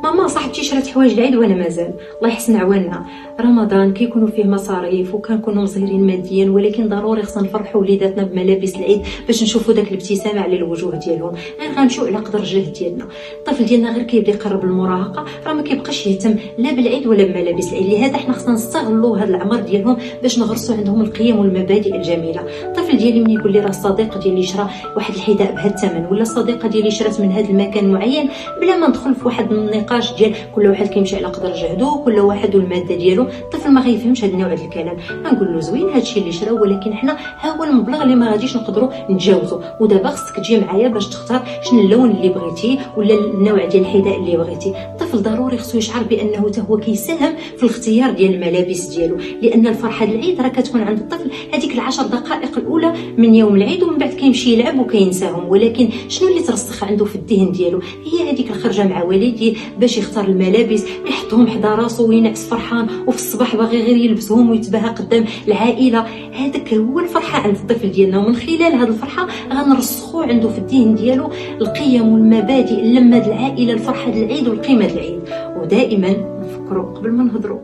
ماما صاحبتي شرات حوايج العيد وانا مازال. الله يحسن عوالنا. رمضان كيكونوا فيه مصاريف وكنكونوا مزهرين ماديا، ولكن ضروري خصنا نفرحوا وليداتنا بملابس العيد باش نشوفوا داك الابتسامه على الوجوه ديالهم. غير غنمشيو على قدر الجهد ديالنا. الطفل ديالنا غير كيبدا يقرب المراهقه راه ما كيبقاش يهتم لا بالعيد ولا بملابس العيد، لهذا حنا خصنا نستغلوا هذا العمر ديالهم باش نغرسوا عندهم القيم والمبادئ الجميله. الطفل ديالي من يقول لي راه الصديق ديالي شرا واحد الحذاء بهذا الثمن، ولا الصديقه ديالي شرات من هذا المكان معين، بلا ما ندخل في واحد النقاش ديال كل واحد كيمشي على قدر جهده، كل واحد والماده ديالو، الطفل ما غيفهمش هذا النوع ديال الكلام. غنقول له زوين هادشي اللي شرا، ولكن حنا ها هو المبلغ اللي ما غاديش نقدروا نتجاوزوا، ودابا خصك تجي معايا باش تختار شنو اللون اللي بغيتي ولا النوع ديال الحذاء اللي بغيتي. الطفل ضروري خصو يشعر بانه حتى هو كيساهم في الاختيار ديال الملابس ديالو، لان الفرحه ديال العيد راه كتكون عند الطفل هذيك العشر دقائق الاولى من يوم العيد، ومن بعد كيمشي يلعب وكينساهم. ولكن شنو اللي ترسخ عنده في الذهن ديالو هي هذيك الخرجه مع والديه باش يختار الملابس، يحطهم حدا راسو وينعس فرحان، وفي الصباح باغي غير يلبسهم ويتباهى قدام العائله. هذاك هو الفرحه عند الطفل ديالنا، ومن خلال هذه الفرحه غنرسخوا عنده في الذهن ديالو القيم والمبادئ، لما العائله الفرحه ديال العيد والقيمه ديال العيد. ودائما نفكروا قبل ما نهضروا.